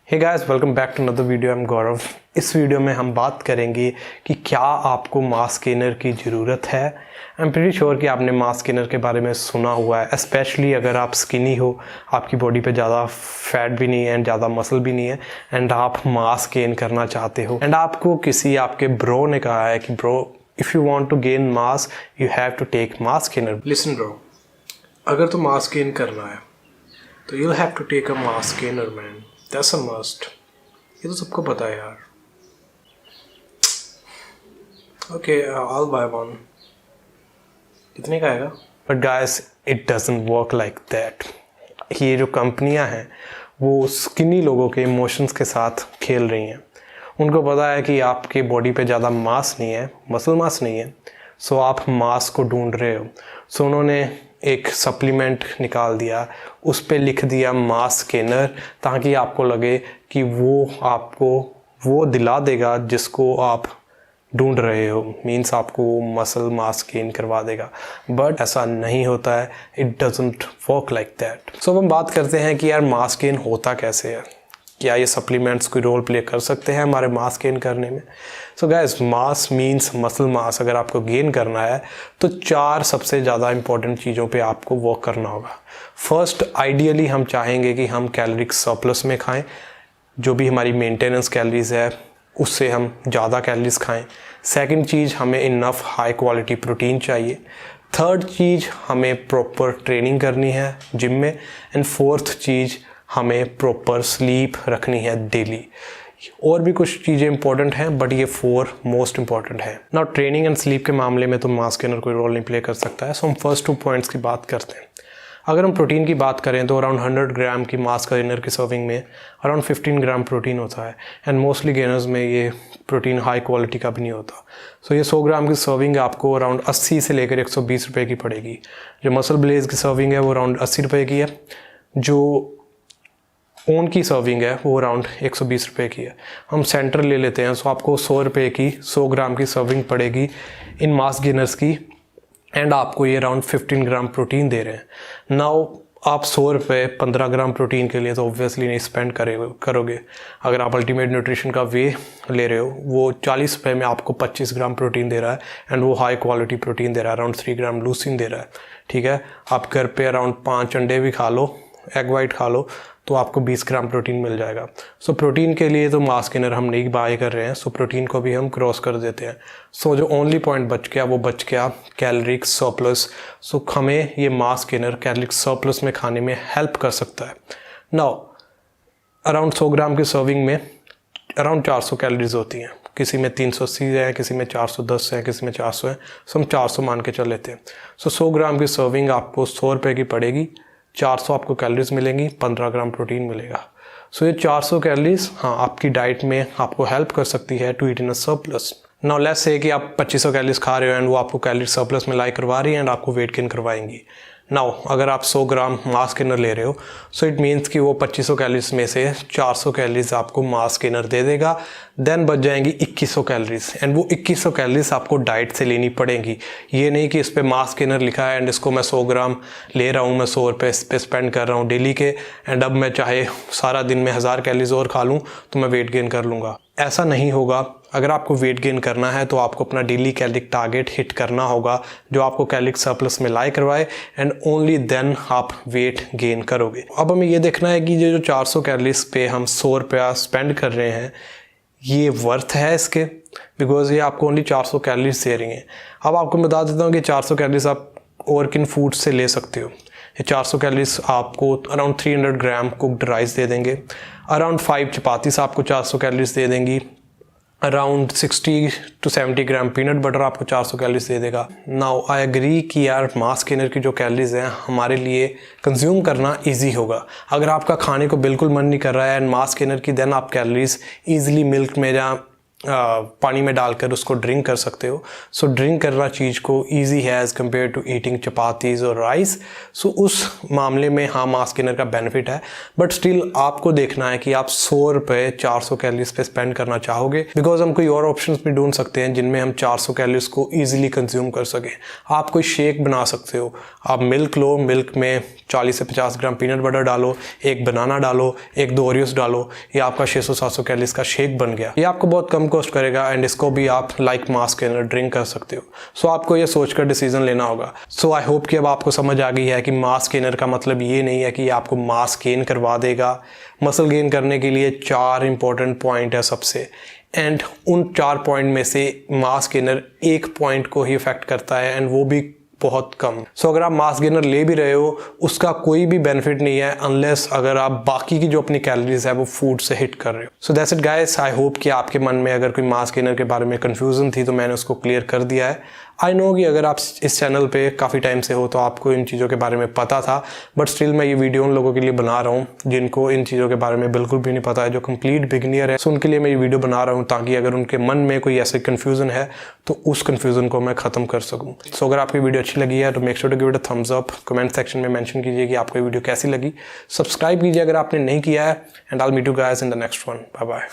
Hey guys, welcome back to another video. I am Gaurav. इस वीडियो में हम बात करेंगे कि क्या आपको मास गेनर की ज़रूरत है। आई एम प्रीटी श्योर कि आपने मास गेनर के बारे में सुना हुआ है, स्पेशली अगर आप स्किनी हो, आपकी बॉडी पे ज़्यादा फैट भी नहीं है एंड ज़्यादा मसल भी नहीं है एंड आप मास गेन करना चाहते हो एंड आपको किसी आपके ब्रो ने कहा है कि bro, if you want to gain mass you have to take mass gainer. Listen bro, अगर तो मास गेन करना है तो you have to take a mass gainer man, that's a must. ये तो सबको पता है यार। Okay, I'll buy one। कितने का आएगा? But guys, it doesn't work like that. ये जो कंपनियां हैं वो स्किनी लोगों के इमोशंस के साथ खेल रही हैं। उनको पता है कि आपके बॉडी पे ज़्यादा मास नहीं है, मसल मास नहीं है, सो आप मास को ढूंढ रहे हो। सो उन्होंने एक सप्लीमेंट निकाल दिया, उस पे लिख दिया मास गेनर, ताकि आपको लगे कि वो आपको वो दिला देगा जिसको आप ढूंढ रहे हो, मीन्स आपको मसल मास गेन करवा देगा। बट ऐसा नहीं होता है, it doesn't work like that. So अब हम बात करते हैं कि यार मास गेन होता कैसे है, क्या ये सप्लीमेंट्स कोई रोल प्ले कर सकते हैं हमारे मास गेन करने में। So guys, mass means muscle mass. अगर आपको गेन करना है तो 4 सबसे ज़्यादा इंपॉर्टेंट चीज़ों पे आपको वर्क करना होगा। फर्स्ट, आइडियली हम चाहेंगे कि हम कैलोरिक सरप्लस में खाएं, जो भी हमारी मेंटेनेंस कैलोरीज है उससे हम ज़्यादा कैलोरीज खाएं। सेकंड चीज़, हमें इनफ हाई क्वालिटी प्रोटीन चाहिए। थर्ड चीज़, हमें प्रॉपर ट्रेनिंग करनी है जिम में। एंड फोर्थ चीज़, हमें प्रॉपर स्लीप रखनी है डेली। और भी कुछ चीज़ें इंपॉर्टेंट हैं बट ये 4 मोस्ट इंपॉर्टेंट है। नाउ ट्रेनिंग एंड स्लीप के मामले में तो मास गेनर कोई रोल नहीं प्ले कर सकता है। सो हम फर्स्ट 2 पॉइंट्स की बात करते हैं। अगर हम प्रोटीन की बात करें तो अराउंड 100 ग्राम की मास गेनर की सर्विंग में अराउंड 15 ग्राम प्रोटीन होता है एंड मोस्टली गेनर्स में ये प्रोटीन हाई क्वालिटी का भी नहीं होता। सो ये 100 ग्राम की सर्विंग आपको अराउंड 80 से लेकर 120 रुपये की पड़ेगी। जो मसल ब्लेज की सर्विंग है वो अराउंड 80 रुपये की है। जो ओन की सर्विंग है वो अराउंड 120 रुपये की है। हम सेंटर ले लेते हैं, सो आपको 100 रुपये की 100 ग्राम की सर्विंग पड़ेगी इन मास गेनर्स की एंड आपको ये अराउंड 15 ग्राम प्रोटीन दे रहे हैं। नाउ आप 100 रुपये 15 ग्राम प्रोटीन के लिए तो ऑब्वियसली नहीं स्पेंड करोगे। अगर आप अल्टीमेट न्यूट्रिशन का वे ले रहे हो, वो 40 रुपये में आपको 25 ग्राम प्रोटीन दे रहा है एंड वो हाई क्वालिटी प्रोटीन दे रहा है, अराउंड 3 ग्राम लूसिन दे रहा है। ठीक है, आप घर पे अराउंड 5 अंडे भी खा लो, एग वाइट खा लो, तो आपको 20 ग्राम प्रोटीन मिल जाएगा। सो प्रोटीन के लिए तो मास गेनर हम नहीं बाय कर रहे हैं, सो प्रोटीन को भी हम क्रॉस कर देते हैं। सो जो ओनली पॉइंट बच गया वो बच गया कैलोरिक सरप्लस। सो हमें ये मास गेनर कैलोरिक सरप्लस में खाने में हेल्प कर सकता है। नाउ अराउंड 100 ग्राम की सर्विंग में अराउंड 400 कैलोरीज होती हैं। किसी में 380 है, किसी में 410 है, किसी में 400 है, सो हम 400 मान के चल लेते हैं। सो 100 ग्राम की सर्विंग आपको 100 रुपये की पड़ेगी, 400 आपको कैलोरीज मिलेंगी, 15 ग्राम प्रोटीन मिलेगा। सो ये 400 कैलोरीज हाँ आपकी डाइट में आपको हेल्प कर सकती है to eat in a surplus. Now let's say कि आप 2500 कैलोरीज खा रहे हो एंड वो आपको कैलोरी सरप्लस में लाई करवा रही है एंड आपको वेट गेन करवाएंगी। नाउ अगर आप 100 ग्राम मास गेनर ले रहे हो, सो इट मीन्स कि वो 2500 कैलोरीज में से 400 कैलोरीज आपको मास गेनर दे देगा। देन बच जाएंगी 2100 कैलोरीज एंड वो 2100 कैलोरीज आपको डाइट से लेनी पड़ेंगी। ये नहीं कि इस पर मास गेनर लिखा है एंड इसको मैं 100 ग्राम ले रहा हूँ, मैं 100 रुपये इस पर स्पेंड कर रहा हूँ डेली के एंड अब मैं चाहे सारा दिन में 1000 कैलोरीज और खा लूँ तो मैं वेट गेन कर लूँगा। ऐसा नहीं होगा। अगर आपको वेट गेन करना है तो आपको अपना डेली कैलोरिक टारगेट हिट करना होगा जो आपको कैलोरिक सरप्लस में लाई करवाए एंड ओनली देन आप वेट गेन करोगे। अब हमें ये देखना है कि ये जो 400 कैलोरीज पे हम 100 रुपया स्पेंड कर रहे हैं ये वर्थ है इसके, बिकॉज ये आपको ओनली 400 कैलोरीज दे रही हैं। अब आपको बता देता हूँ कि 400 कैलोरीज आप और किन फूड से ले सकते हो। ये 400 कैलोरीज आपको अराउंड 300 ग्राम कुक्ड राइस दे देंगे, अराउंड 5 चपातीस आपको 400 कैलोरीज दे देंगी, around 60 to 70 gram peanut butter आपको 400 कैलोरीज दे देगा। नाउ आई एग्री कि यार मास गेनर की जो कैलोरीज हैं हमारे लिए कंज्यूम करना इजी होगा। अगर आपका खाने को बिल्कुल मन नहीं कर रहा है एंड मास गेनर की देन आप कैलोरीज ईजिली मिल्क में या पानी में डालकर उसको ड्रिंक कर सकते हो। सो ड्रिंक करना चीज़ को ईजी है as compare to eating chapatis और राइस। सो उस मामले में हाँ मास्क गेनर का बेनिफिट है, बट स्टिल आपको देखना है कि आप 100 रुपये 400 कैलोरीज पे स्पेंड करना चाहोगे, बिकॉज हम कोई और ऑप्शंस भी ढूंढ सकते हैं जिनमें हम 400 कैलोरीज को ईजिली कंज्यूम कर सकें। आप कोई शेक बना सकते हो, आप मिल्क लो, मिल्क में 40 से 50 ग्राम पीनट बटर डालो, एक बनाना डालो, 1-2 ओरियोस डालो, ये आपका 600-700 कैलोरीज का शेक बन गया। ये आपको बहुत कम कॉस्ट करेगा एंड इसको भी आप लाइक मास्क गेनर ड्रिंक कर सकते हो। सो आपको ये सोचकर डिसीजन लेना होगा। सो आई होप कि अब आपको समझ आ गई है कि मास्क गेनर का मतलब ये नहीं है कि ये आपको मास्क गेन करवा देगा। मसल गेन करने के लिए 4 इंपॉर्टेंट पॉइंट है सबसे, एंड उन 4 पॉइंट में से मास्क गेनर 1 पॉइंट को ही इफेक्ट करता है एंड वो भी बहुत कम। सो अगर आप मास्क गेनर ले भी रहे हो उसका कोई भी बेनिफिट नहीं है अनलेस अगर आप बाकी की जो अपनी कैलोरीज है वो फूड से हिट कर रहे हो। So that's it guys, I hope कि आपके मन में अगर कोई मास्क गेनर के बारे में कंफ्यूजन थी तो मैंने उसको क्लियर कर दिया है। आई नो कि अगर आप इस चैनल पे काफ़ी टाइम से हो तो आपको इन चीज़ों के बारे में पता था, बट स्टिल मैं ये वीडियो उन लोगों के लिए बना रहा हूँ जिनको इन चीज़ों के बारे में बिल्कुल भी नहीं पता है, जो कंप्लीट बिगिनियर है। सो उनके लिए मैं ये वीडियो बना रहा हूँ ताकि अगर उनके मन में कोई ऐसे कन्फ्यूज़न है तो उस कन्फ्यूज़न को मैं ख़त्म कर सकूँ। सो अगर आपकी वीडियो अच्छी लगी है तो make sure to give it a thumbs up. Comment section में मेंशन कीजिए कि आपको ये वीडियो कैसी लगी। सब्सक्राइब कीजिए अगर आपने नहीं किया है, and I will meet you guys in the next one. Bye bye.